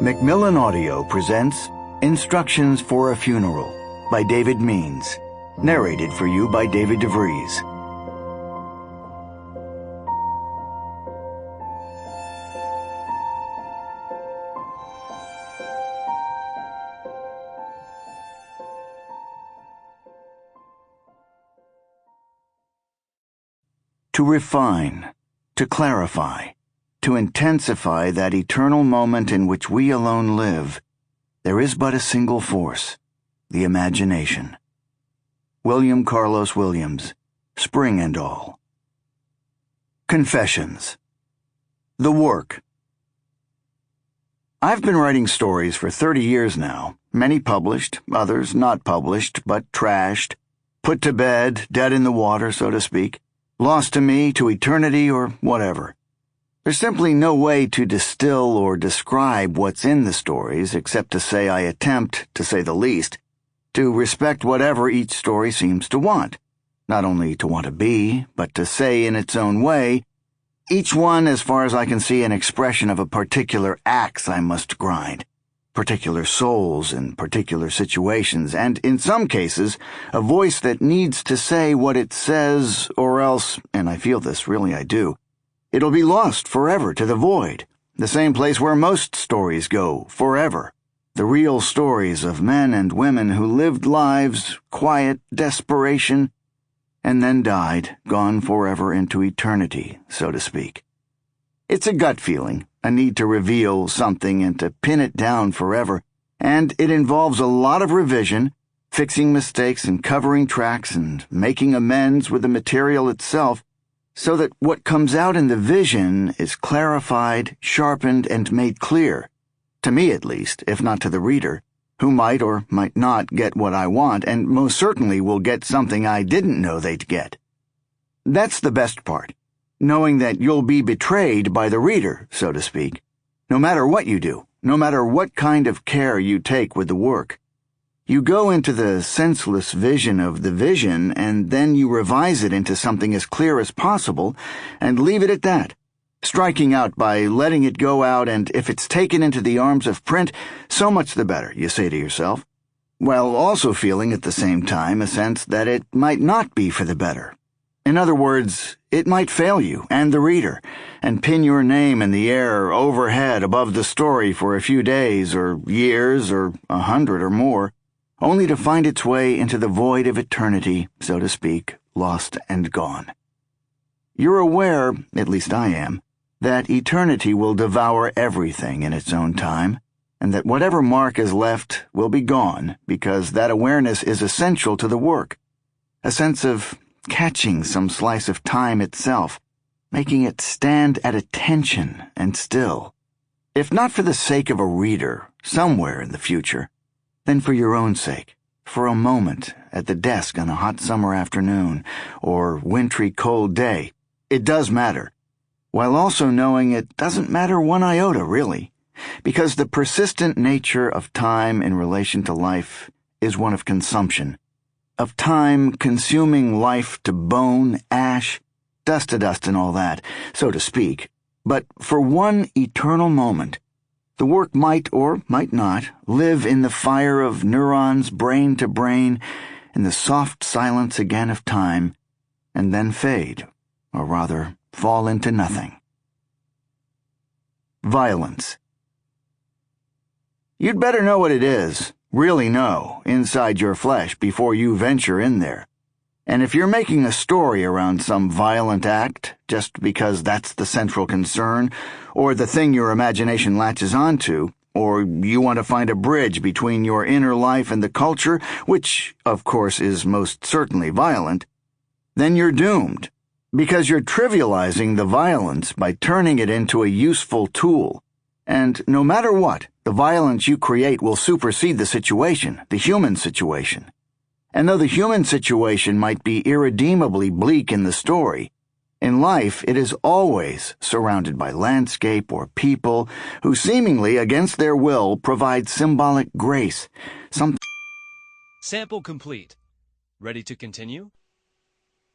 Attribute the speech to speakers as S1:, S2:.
S1: Macmillan Audio presents Instructions for a Funeral by David Means, narrated for you by David Vries. To refine, to clarify, to intensify that eternal moment in which we alone live, there is but a single force, the imagination. William Carlos Williams, Spring and All. Confessions. The Work. I've been writing stories for 30 years now, many published, others not published, but trashed, put to bed, dead in the water, so to speak, lost to me, to eternity, or whatever. There's simply no way to distill or describe what's in the stories except to say I attempt, to say the least, to respect whatever each story seems to want, not only to want to be, but to say in its own way, each one, as far as I can see, an expression of a particular axe I must grind, particular souls in particular situations, and in some cases, a voice that needs to say what it says, or else, and I feel this, really I do, it'll be lost forever to the void, the same place where most stories go, forever. The real stories of men and women who lived lives, quiet desperation, and then died, gone forever into eternity, so to speak. It's a gut feeling, a need to reveal something and to pin it down forever, and it involves a lot of revision, fixing mistakes and covering tracks and making amends with the material itself, so that what comes out in the vision is clarified, sharpened, and made clear, to me at least, if not to the reader, who might or might not get what I want, and most certainly will get something I didn't know they'd get. That's the best part, knowing that you'll be betrayed by the reader, so to speak, no matter what you do, no matter what kind of care you take with the work. You go into the senseless vision of the vision, and then you revise it into something as clear as possible, and leave it at that, striking out by letting it go out, and if it's taken into the arms of print, so much the better, you say to yourself, while also feeling at the same time a sense that it might not be for the better. In other words, it might fail you and the reader, and pin your name in the air overhead above the story for a few days or years or 100 or more, only to find its way into the void of eternity, so to speak, lost and gone. You're aware, at least I am, that eternity will devour everything in its own time, and that whatever mark is left will be gone, because that awareness is essential to the work, a sense of catching some slice of time itself, making it stand at attention and still, if not for the sake of a reader somewhere in the future, then for your own sake, for a moment at the desk on a hot summer afternoon or wintry cold day. It does matter, while also knowing it doesn't matter one iota, really, because the persistent nature of time in relation to life is one of consumption, of time consuming life to bone, ash, dust to dust and all that, so to speak. But for one eternal moment, the work might or might not live in the fire of neurons brain to brain, in the soft silence again of time, and then fade, or rather fall into nothing. Violence. You'd better know what it is, really know, inside your flesh before you venture in there. And if you're making a story around some violent act, just because that's the central concern, or the thing your imagination latches onto, or you want to find a bridge between your inner life and the culture, which, of course, is most certainly violent, then you're doomed, because you're trivializing the violence by turning it into a useful tool. And no matter what, the violence you create will supersede the situation, the human situation. And though the human situation might be irredeemably bleak in the story, in life it is always surrounded by landscape or people who seemingly against their will provide symbolic grace.
S2: Sample complete. Ready to continue?